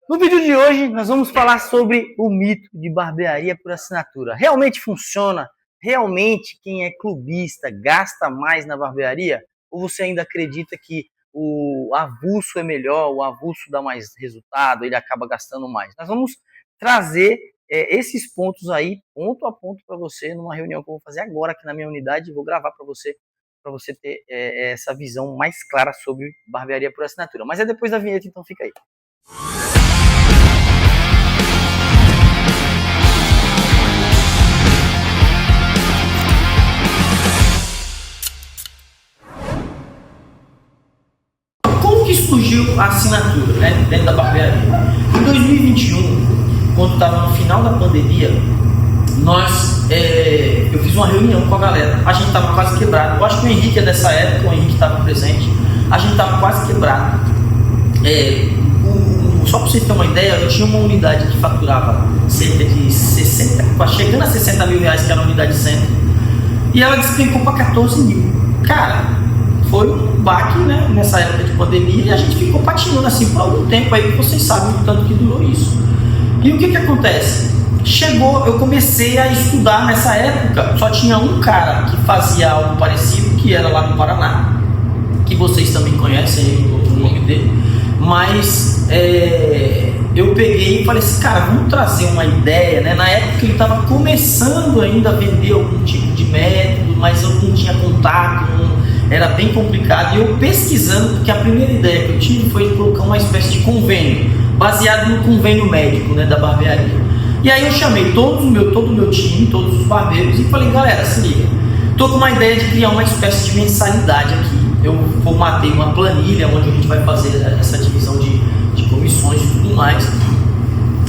No vídeo de hoje, nós vamos falar sobre o mito de barbearia por assinatura. Realmente funciona? Realmente quem é clubista gasta mais na barbearia? Ou você ainda acredita que o avulso é melhor, o avulso dá mais resultado, ele acaba gastando mais? Nós vamos trazer esses pontos aí, ponto a ponto, para você, numa reunião que eu vou fazer agora aqui na minha unidade, e vou gravar para você ter essa visão mais clara sobre barbearia por assinatura. Mas é depois da vinheta, então fica aí. Como que surgiu a assinatura, né, dentro da barbearia? Em 2021, quando estava no final da pandemia, eu fiz uma reunião com a galera. A gente estava quase quebrado. Eu acho que o Henrique é dessa época, o Henrique estava presente. A gente estava quase quebrado. Só para você ter uma ideia, eu tinha uma unidade que faturava cerca de 60, chegando a 60 mil reais, que era a unidade centro, e ela despencou para 14 mil. Cara, foi um baque, né, nessa época de pandemia, e a gente ficou patinando assim por algum tempo aí, que vocês sabem o tanto que durou isso. E o que acontece? Eu comecei a estudar nessa época, só tinha um cara que fazia algo parecido, que era lá no Paraná, que vocês também conhecem o nome dele, mas eu peguei e falei assim, cara, vamos trazer uma ideia, né? Na época ele estava começando ainda a vender algum tipo de método, mas eu não tinha contato, era bem complicado, e eu pesquisando, porque a primeira ideia que eu tive foi colocar uma espécie de convênio, baseado no convênio médico, né, da barbearia. E aí eu chamei todo o meu time, todos os barbeiros, e falei, galera, se liga, tô com uma ideia de criar uma espécie de mensalidade aqui. Eu formatei uma planilha onde a gente vai fazer essa divisão de comissões e tudo mais.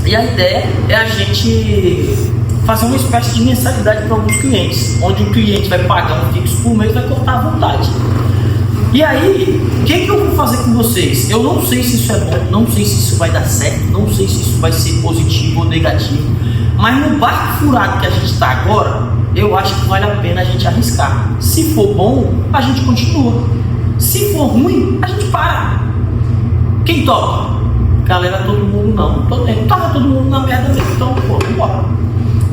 E a ideia é a gente fazer uma espécie de mensalidade para alguns clientes, onde o cliente vai pagar um fixo por mês e vai cortar à vontade. E aí, o que eu vou fazer com vocês? Eu não sei se isso é bom, não sei se isso vai dar certo, não sei se isso vai ser positivo ou negativo, mas no barco furado que a gente está agora, eu acho que vale a pena a gente arriscar. Se for bom, a gente continua. Se for ruim, a gente para. Quem topa? Galera, todo mundo não. Tava todo mundo na merda mesmo, então, pô, vambora.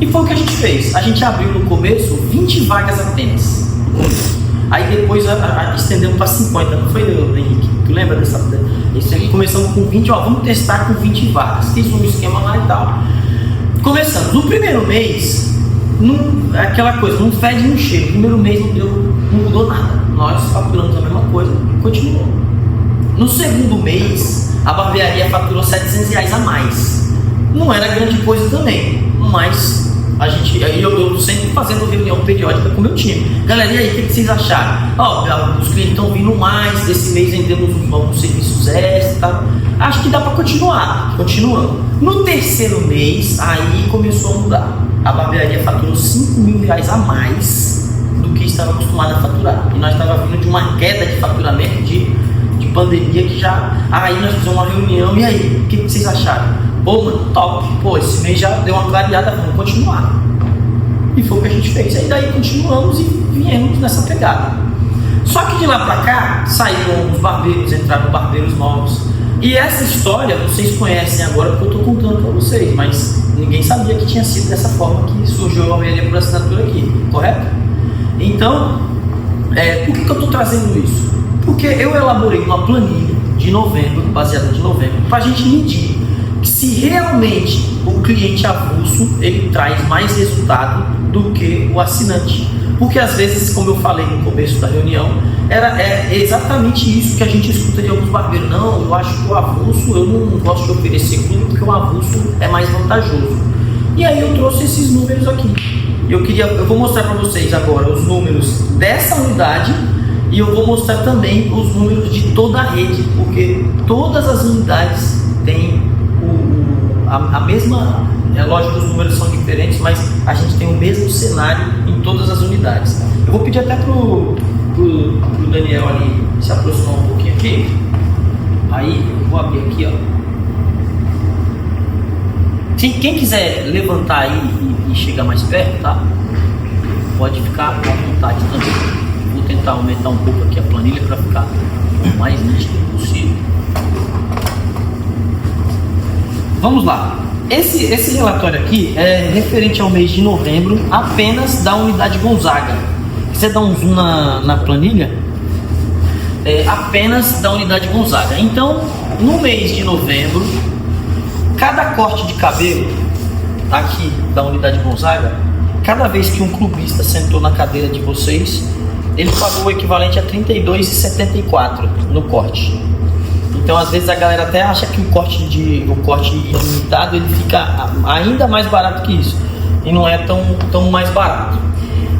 E foi o que a gente fez. A gente abriu no começo 20 vagas apenas. Aí depois estendemos para 50, não foi, Henrique? Tu lembra dessa? Começamos com 20, vamos testar com 20 vagas. Fiz um esquema lá e tal. Começamos. No primeiro mês, aquela coisa, não fede no cheiro. No primeiro mês não mudou nada. Nós faturamos a mesma coisa e continuou. No segundo mês, a barbearia faturou R$700 a mais. Não era grande coisa também, mas eu sempre fazendo reunião periódica com o meu time. Galera, e aí, o que vocês acharam? Os clientes estão vindo mais, esse mês vendemos uns serviços extras, tá? Acho que dá para continuar. Continuando. No terceiro mês, aí começou a mudar. A barbearia faturou R$5 mil a mais do que estava acostumada a faturar. E nós estávamos vindo de uma queda de faturamento de pandemia que já... Aí nós fizemos uma reunião, e aí, o que vocês acharam? Pô, mano, top, pô, esse mês já deu uma clareada, vamos continuar. E foi o que a gente fez. Aí daí continuamos e viemos nessa pegada. Só que de lá pra cá, saíram os barbeiros, entraram barbeiros novos. E essa história vocês conhecem agora, porque eu tô contando pra vocês, mas ninguém sabia que tinha sido dessa forma que surgiu a barbearia por assinatura aqui, correto? Então, por que eu tô trazendo isso? Porque eu elaborei uma planilha de novembro, baseada em novembro, pra gente medir se realmente o cliente avulso ele traz mais resultado do que o assinante. Porque às vezes, como eu falei no começo da reunião, é exatamente isso que a gente escuta de alguns barbeiros. Não, eu acho que o avulso, eu não gosto de oferecer clube porque o avulso é mais vantajoso. E aí eu trouxe esses números aqui. Eu vou mostrar para vocês agora os números dessa unidade e eu vou mostrar também os números de toda a rede, porque todas as unidades têm a mesma, é lógico que os números são diferentes, mas a gente tem o mesmo cenário em todas as unidades. Eu vou pedir até pro Daniel ali se aproximar um pouquinho aqui. Aí eu vou abrir aqui, ó. Quem quiser levantar aí e chegar mais perto, tá? Pode ficar à vontade também. Vou tentar aumentar um pouco aqui a planilha para ficar o mais nítido possível. vamos lá. Esse relatório aqui é referente ao mês de novembro, apenas da unidade Gonzaga. Você dá um zoom na planilha, apenas da unidade Gonzaga. Então, no mês de novembro, cada corte de cabelo aqui da unidade Gonzaga, cada vez que um clubista sentou na cadeira de vocês, ele pagou o equivalente a R$ 32,74 no corte. Então, às vezes a galera até acha que o corte ilimitado ele fica ainda mais barato que isso, e não é tão mais barato.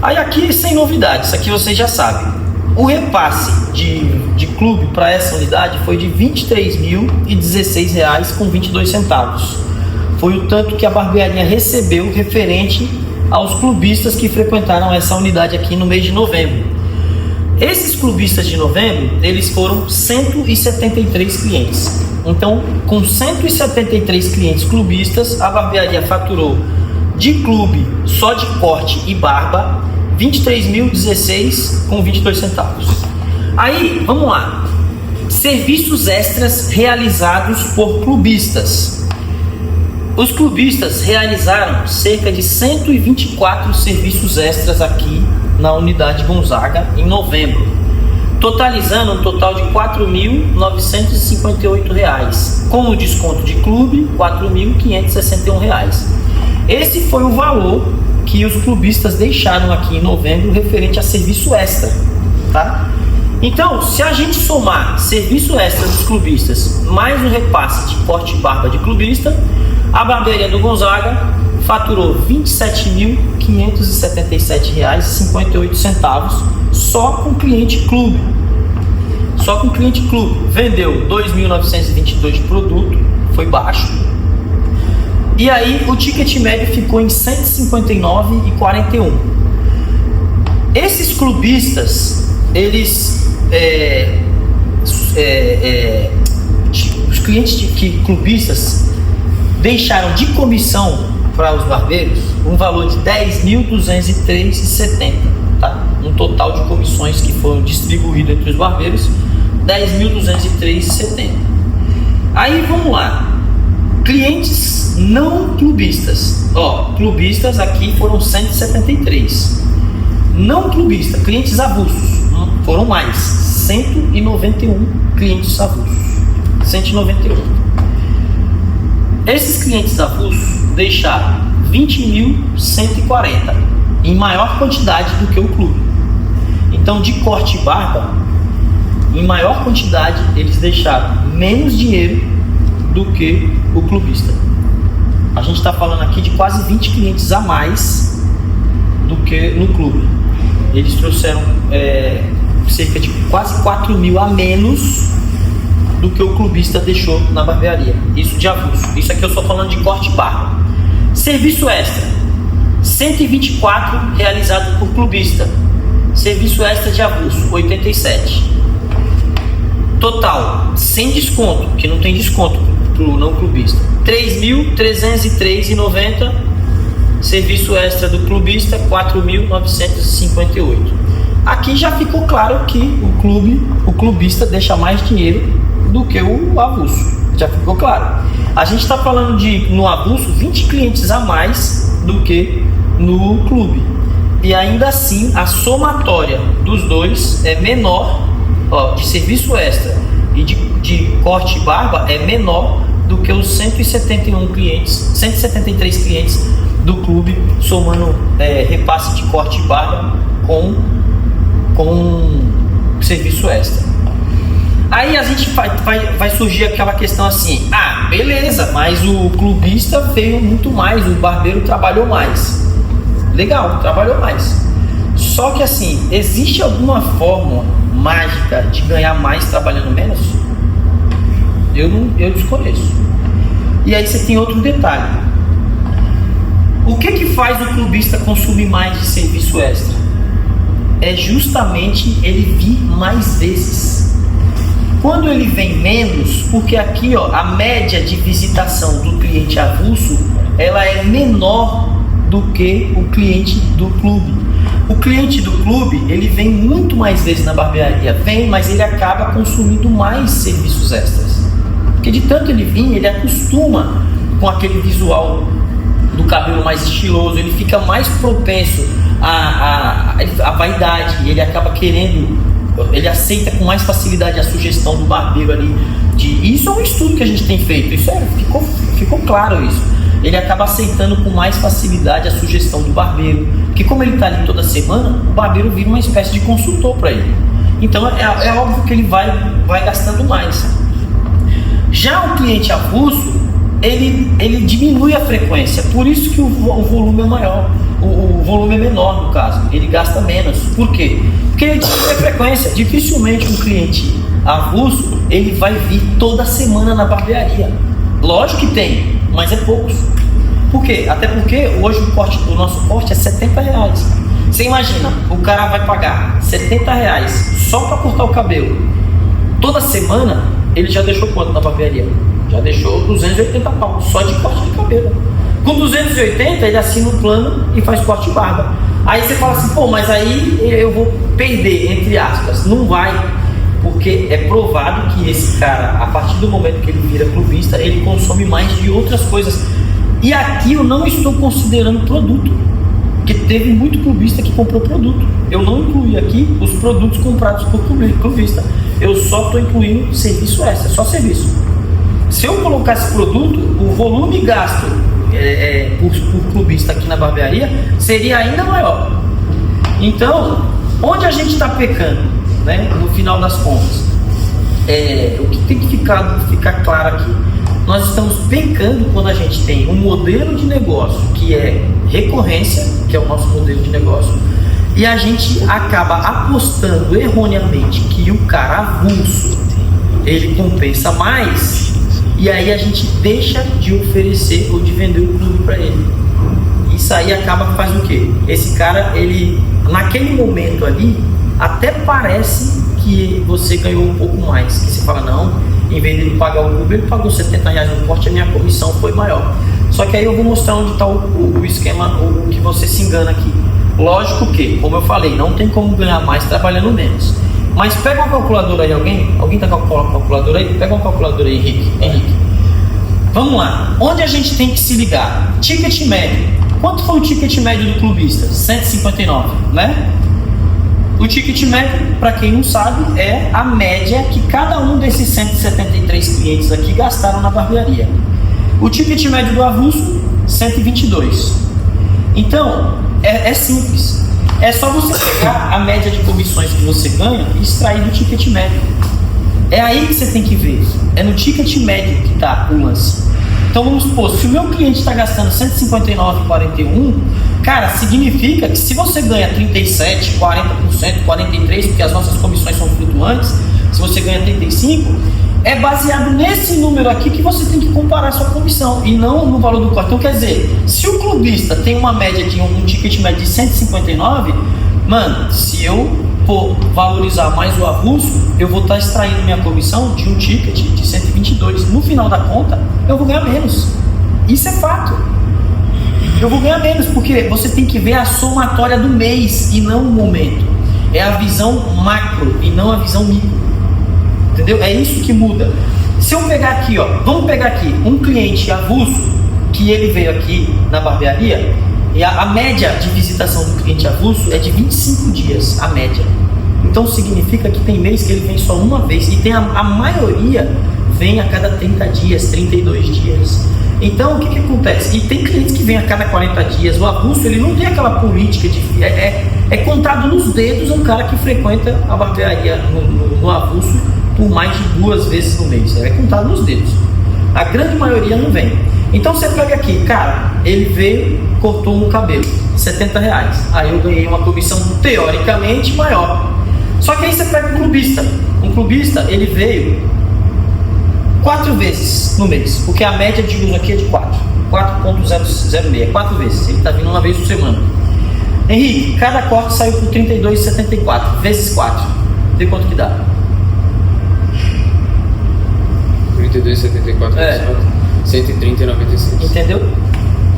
Aí aqui sem novidade, isso aqui vocês já sabem. O repasse de clube para essa unidade foi de R$ 23.016,22. Foi o tanto que a barbearia recebeu referente aos clubistas que frequentaram essa unidade aqui no mês de novembro. Esses clubistas de novembro, eles foram 173 clientes. Então, com 173 clientes clubistas, a barbearia faturou de clube, só de corte e barba, R$ 23.016,22. Aí, vamos lá. Serviços extras realizados por clubistas. Os clubistas realizaram cerca de 124 serviços extras aqui na unidade Gonzaga em novembro, totalizando um total de R$ 4.958, com o desconto de clube, R$ 4.561. Esse foi o valor que os clubistas deixaram aqui em novembro referente a serviço extra, tá? Então, se a gente somar serviço extra dos clubistas mais o repasse de corte e barba de clubista, a barbearia do Gonzaga faturou R$ 27.577,58 só com cliente clube. Só com cliente clube. Vendeu 2.922 de produto, foi baixo. E aí o ticket médio ficou em R$ 159,41. Esses clubistas, eles os clientes clubistas deixaram de comissão para os barbeiros um valor de R$ 10.203,70, tá? Um total de comissões que foram distribuídas entre os barbeiros, R$ 10.203,70. Aí vamos lá. Clientes não clubistas. Clubistas aqui foram 173. Não clubista, clientes avulsos, foram mais, 191 clientes avulsos. 191. Esses clientes avulsos deixaram 20.140 em maior quantidade do que o clube. Então, de corte e barba, em maior quantidade, eles deixaram menos dinheiro do que o clubista. A gente está falando aqui de quase 20 clientes a mais do que no clube. Eles trouxeram cerca de quase 4.000 a menos do que o clubista deixou na barbearia. Isso de avulso. Isso aqui eu estou falando de corte e barba. Serviço extra, 124 realizado por clubista. Serviço extra de avulso, 87. Total, sem desconto, que não tem desconto para o não clubista, 3.303,90. Serviço extra do clubista, 4.958. Aqui já ficou claro que o clubista deixa mais dinheiro do que o avulso. Já ficou claro. A gente está falando no avulso 20 clientes a mais do que no clube. E ainda assim a somatória dos dois é menor, de serviço extra e de corte e barba é menor do que os 173 clientes do clube, somando repasse de corte e barba com serviço extra. Aí a gente vai surgir aquela questão assim: beleza, mas o clubista veio muito mais, o barbeiro trabalhou mais. Legal, trabalhou mais. Só que assim, existe alguma fórmula mágica de ganhar mais trabalhando menos? Eu desconheço. E aí você tem outro detalhe. O que faz o clubista consumir mais de serviço extra? É justamente ele vir mais vezes. Quando ele vem menos, porque aqui a média de visitação do cliente avulso ela é menor do que o cliente do clube. O cliente do clube ele vem muito mais vezes na barbearia, mas ele acaba consumindo mais serviços extras, porque de tanto ele vir, ele acostuma com aquele visual do cabelo mais estiloso, ele fica mais propenso à vaidade, ele acaba querendo, ele aceita com mais facilidade a sugestão do barbeiro ali. Isso é um estudo que a gente tem feito, ficou claro isso. Ele acaba aceitando com mais facilidade a sugestão do barbeiro, porque como ele está ali toda semana, o barbeiro vira uma espécie de consultor para ele. Então é óbvio que ele vai gastando mais. Já o cliente avulso, ele diminui a frequência, por isso que o volume é maior, o volume é menor no caso, ele gasta menos. Por quê? Porque ele diminui a frequência. Dificilmente um cliente avulso ele vai vir toda semana na barbearia. Lógico que tem, mas é poucos. Por quê? Até porque hoje o nosso corte é R$70. Você imagina, o cara vai pagar R$70 só para cortar o cabelo. Toda semana ele já deixou quanto na barbearia? Já deixou 280 pau só de corte de cabelo. Com 280 ele assina um plano e faz corte de barba. Aí você fala assim, pô, mas aí eu vou perder, entre aspas. Não vai, porque é provado que esse cara, a partir do momento que ele vira clubista, ele consome mais de outras coisas. E aqui eu não estou considerando produto, porque teve muito clubista que comprou produto. Eu não incluí aqui os produtos comprados por clubista. Eu só estou incluindo serviço extra, só serviço. Se eu colocasse produto, o volume gasto por clubista aqui na barbearia seria ainda maior. Então, onde a gente está pecando, né, no final das contas? O que tem que ficar claro aqui? Nós estamos pecando quando a gente tem um modelo de negócio que é recorrência, que é o nosso modelo de negócio, e a gente acaba apostando erroneamente que o cara avulso ele compensa mais, e aí a gente deixa de oferecer ou de vender o clube para ele. Isso aí faz o quê? Esse cara, ele naquele momento ali até parece que você ganhou um pouco mais, que você fala, não, em vez de ele pagar o clube, ele pagou R$70 no corte, a minha comissão foi maior. Só que aí eu vou mostrar onde está o esquema, o que você se engana aqui. Lógico que, como eu falei, não tem como ganhar mais trabalhando menos. Mas pega uma calculadora aí, alguém tá com a calculadora aí? Pega uma calculadora aí, Henrique. Vamos lá, onde a gente tem que se ligar? Ticket médio. Quanto foi o ticket médio do clubista? 159, né? O ticket médio, para quem não sabe, é a média que cada um desses 173 clientes aqui gastaram na barbearia. O ticket médio do avulso, 122. Então, é simples. É só você pegar a média de comissões que você ganha e extrair do ticket médio. É aí que você tem que ver. É no ticket médio que está o lance. Então vamos supor, se o meu cliente está gastando 159,41, cara, significa que se você ganha 37%, 40%, 43%, porque as nossas comissões são flutuantes, se você ganha 35%, é baseado nesse número aqui que você tem que comparar a sua comissão e não no valor do corte. Então quer dizer, se o clubista tem uma média de um ticket médio de 159, mano, se eu for valorizar mais o avulso, eu vou estar extraindo minha comissão de um ticket de 122. No final da conta, eu vou ganhar menos. Isso é fato. Eu vou ganhar menos, porque você tem que ver a somatória do mês e não o momento. É a visão macro e não a visão micro. Entendeu? É isso que muda. Se eu pegar aqui, ó, vamos pegar aqui um cliente avulso que ele veio aqui na barbearia, e a média de visitação do cliente avulso é de 25 dias, a média. Então significa que tem mês que ele vem só uma vez, e tem a maioria vem a cada 30 dias, 32 dias. Então o que acontece? E tem clientes que vêm a cada 40 dias. O avulso, ele não tem aquela política de... É contado nos dedos um cara que frequenta a barbearia no avulso por mais de 2 vezes no mês. É contado nos dedos. A grande maioria não vem. Então você pega aqui, cara, ele veio, cortou um cabelo, R$70. Aí eu ganhei uma comissão teoricamente maior. Só que aí você pega um clubista. Um clubista, ele veio 4 vezes no mês, porque a média de uso aqui é de 4,006, 4 vezes. Ele está vindo uma vez por semana. Henrique, cada corte saiu por R$32,74 vezes 4. Vê quanto que dá? 32,74 vezes 4. 130,96. Entendeu?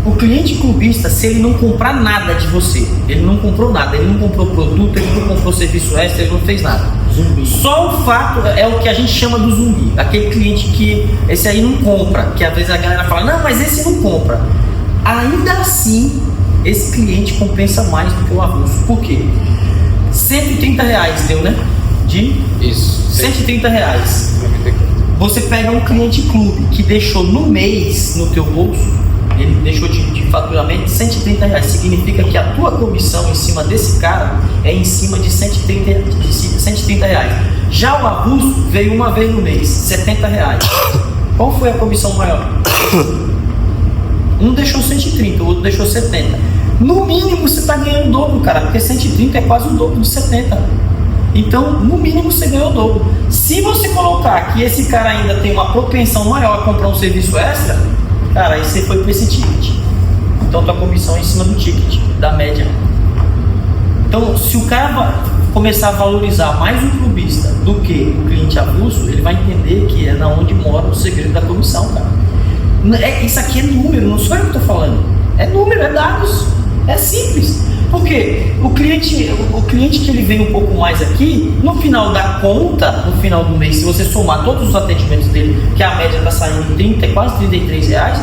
O cliente clubista, se ele não comprar nada de você, ele não comprou nada, ele não comprou produto, ele não comprou serviço extra, ele não fez nada. Zumbi. Só o fato é o que a gente chama do zumbi. Aquele cliente que esse aí não compra, que às vezes a galera fala, não, mas esse não compra. Ainda assim, esse cliente compensa mais do que o avulso. Por quê? R$130 deu, né? Isso. R$130. Você pega um cliente clube que deixou no mês no teu bolso, ele deixou de faturamento R$130. Significa que a tua comissão em cima desse cara é em cima de R$130. Já o avulso veio uma vez no mês, R$70. Qual foi a comissão maior? Um deixou 130, o outro deixou 70. No mínimo você está ganhando o dobro, cara, porque 130 é quase o dobro de 70. Então, no mínimo você ganhou o dobro. Se você colocar que esse cara ainda tem uma propensão maior a comprar um serviço extra, cara, aí você foi para esse ticket. Então tua comissão é em cima do ticket, da média. Então, se o cara começar a valorizar mais o clubista do que o cliente avulso, ele vai entender que é na onde mora o segredo da comissão, cara. Isso aqui é número, não sou eu que estou falando. É número, é dados. É simples. Porque o cliente que ele vem um pouco mais aqui, no final da conta, no final do mês, se você somar todos os atendimentos dele, que a média está saindo 30, quase R$33,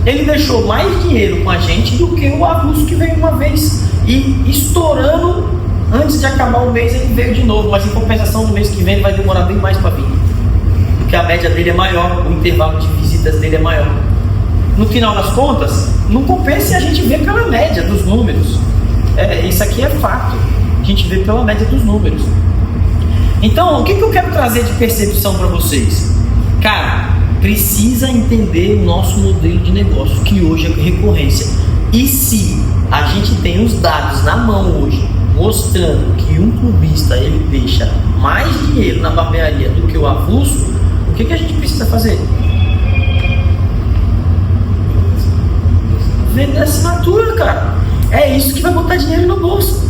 ele deixou mais dinheiro com a gente do que o avulso que veio uma vez. E estourando, antes de acabar o mês, ele veio de novo. Mas em compensação, no mês que vem, ele vai demorar bem mais para vir. Porque a média dele é maior, o intervalo de visitas dele é maior. No final das contas, não compensa a gente ver pela média dos números. Isso aqui é fato. A gente vê pela média dos números. Então, o que eu quero trazer de percepção para vocês? Cara, precisa entender o nosso modelo de negócio, que hoje é recorrência. E se a gente tem os dados na mão hoje, mostrando que um clubista ele deixa mais dinheiro na barbearia do que o avulso, o que a gente precisa fazer? Vender assinatura, cara. É isso que vai botar dinheiro no bolso.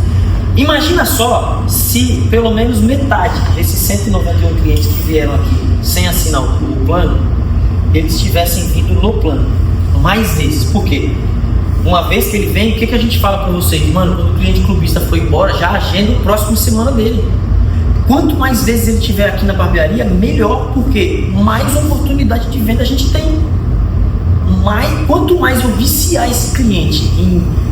Imagina só se pelo menos metade desses 191 clientes que vieram aqui sem assinar o plano, eles tivessem vindo no plano. Mais vezes. Por quê? Uma vez que ele vem, o que a gente fala para vocês? Mano, quando o cliente clubista foi embora, já agenda o próximo semana dele. Quanto mais vezes ele estiver aqui na barbearia, melhor, porque mais oportunidade de venda a gente tem. Quanto mais eu viciar esse cliente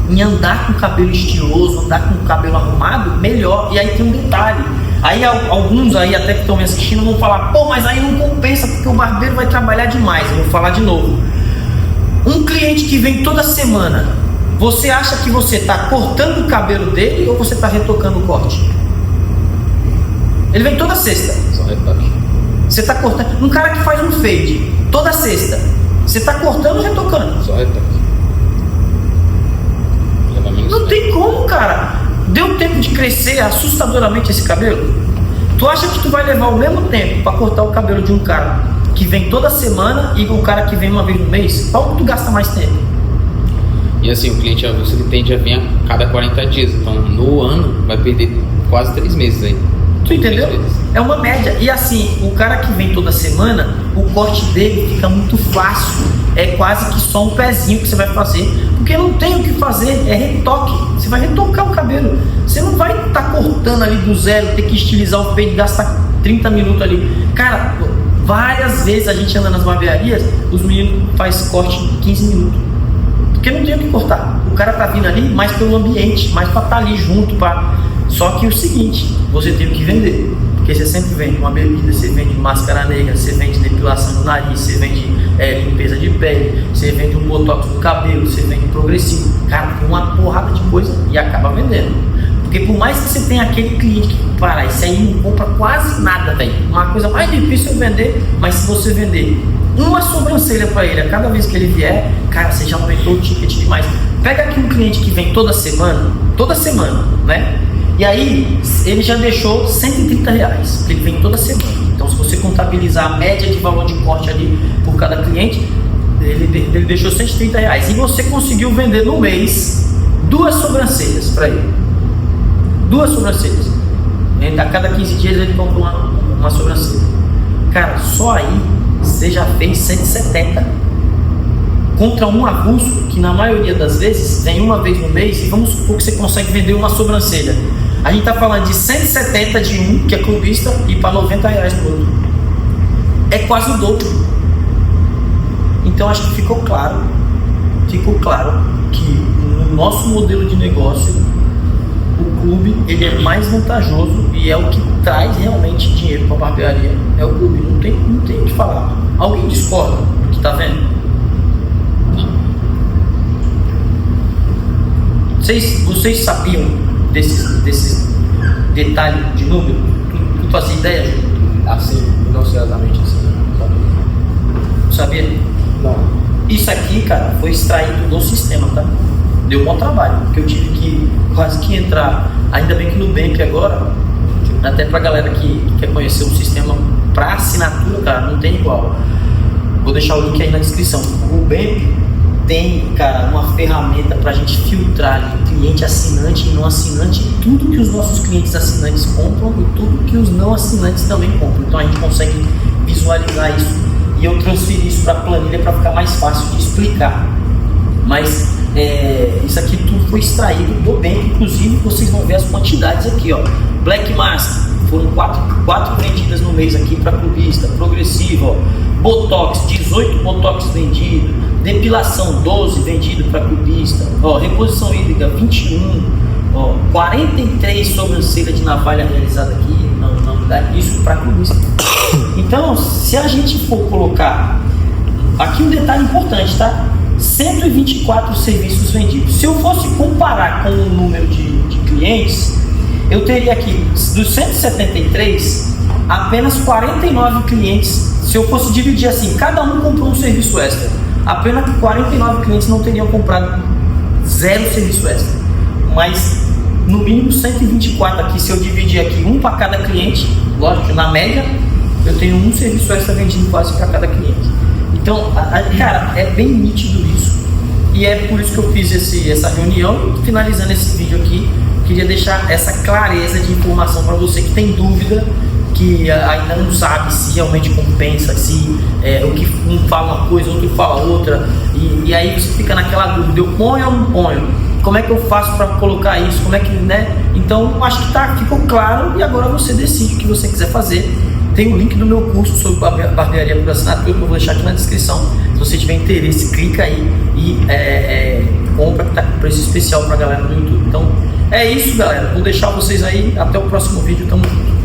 em andar com o cabelo estiloso, andar com o cabelo arrumado, melhor. E aí tem um detalhe. Aí alguns aí até que estão me assistindo vão falar, pô, mas aí não compensa porque o barbeiro vai trabalhar demais. Eu vou falar de novo. Um cliente que vem toda semana, você acha que você está cortando o cabelo dele ou você está retocando o corte? Ele vem toda sexta. Só retoque. Você está cortando. Um cara que faz um fade toda sexta, você está cortando ou retocando? Só retoque. Não tem como, cara. Deu tempo de crescer assustadoramente esse cabelo? Tu acha que tu vai levar o mesmo tempo para cortar o cabelo de um cara que vem toda semana e um cara que vem uma vez no mês? Qual que tu gasta mais tempo? E assim, o cliente avulso ele tende a vir a cada 40 dias. Então, no ano, vai perder quase 3 meses aí. Tu entendeu? É uma média. E assim, o cara que vem toda semana, o corte dele fica muito fácil. É quase que só um pezinho que você vai fazer. Porque não tem o que fazer, é retoque. Você vai retocar o cabelo. Você não vai estar cortando ali do zero, ter que estilizar o peito, gastar 30 minutos ali. Cara, várias vezes a gente anda nas barbearias, os meninos fazem corte em 15 minutos. Porque não tem o que cortar. O cara tá vindo ali mais pelo ambiente, mais para estar ali junto. Só que o seguinte, você tem que vender. Porque você sempre vende uma bebida, você vende máscara negra, você vende depilação do nariz, você vende limpeza de pele, você vende um botox no cabelo, você vende progressivo. Cara, tem uma porrada de coisa e acaba vendendo. Porque por mais que você tenha aquele cliente que, para, esse aí não compra quase nada, velho. Uma coisa mais difícil é vender, mas se você vender uma sobrancelha para ele a cada vez que ele vier, cara, você já aumentou o ticket demais. Pega aqui um cliente que vem toda semana, né? E aí, ele já deixou R$130, porque ele vem toda semana. Então, se você contabilizar a média de valor de corte ali por cada cliente, ele deixou R$130. E você conseguiu vender no mês 2 sobrancelhas para ele. 2 sobrancelhas. A cada 15 dias ele compra uma sobrancelha. Cara, só aí você já fez 170. contra um avulso que na maioria das vezes vem uma vez no mês, e vamos supor que você consegue vender uma sobrancelha. A gente está falando de 170 de um, que é clubista, e para R$90 no outro. É quase o dobro. Então acho que ficou claro que no nosso modelo de negócio, o clube ele é mais vantajoso e é o que traz realmente dinheiro para a barbearia. É o clube, não tem o que falar. Alguém discorda do que está vendo? Não. Vocês sabiam desses detalhes de número? Tu fazia ideia, Júlio? Assim, minuciosamente assim. Sabia? Não. Isso aqui, cara, foi extraído do sistema, tá? Deu um bom trabalho, porque eu tive que quase que entrar, ainda bem que no Nubank agora, até pra galera que quer conhecer o sistema pra assinatura, cara, não tem igual. Vou deixar o link aí na descrição. O Nubank tem, cara, uma ferramenta pra gente filtrar ali, cliente assinante e não assinante, tudo que os nossos clientes assinantes compram e tudo que os não assinantes também compram. Então a gente consegue visualizar isso e eu transferi isso para a planilha para ficar mais fácil de explicar. Mas isso aqui tudo foi extraído do bem, inclusive vocês vão ver as quantidades aqui, ó. Black Mask, foram 4 vendidas no mês aqui para clubista, progressivo, ó. Botox, 18 Botox vendido, depilação 12 vendido para clubista, ó, reposição hídrica 21, ó, 43 sobrancelha de navalha realizada aqui na unidade, isso para clubista. Então, se a gente for colocar aqui um detalhe importante, tá? 124 serviços vendidos. Se eu fosse comparar com o número de clientes, eu teria aqui dos 173, apenas 49 clientes. Se eu fosse dividir assim, cada um comprou um serviço extra, apenas 49 clientes não teriam comprado 0 serviço extra. Mas no mínimo 124 aqui, se eu dividir aqui um para cada cliente, lógico, na média, eu tenho um serviço extra vendido quase para cada cliente. Então, cara, é bem nítido isso. E é por isso que eu fiz essa reunião. Finalizando esse vídeo aqui, queria deixar essa clareza de informação para você que tem dúvida, que ainda não sabe se realmente compensa, se o que um fala uma coisa, outro fala outra, e aí você fica naquela dúvida, eu ponho ou não ponho? Como é que eu faço para colocar isso? Como é que, né? Então, acho que ficou claro, e agora você decide o que você quiser fazer. Tem o link do meu curso sobre barbearia por assinatura, que eu vou deixar aqui na descrição. Se você tiver interesse, clica aí e compra, que está com preço especial para a galera do YouTube. Então, é isso, galera. Vou deixar vocês aí. Até o próximo vídeo. Tamo junto.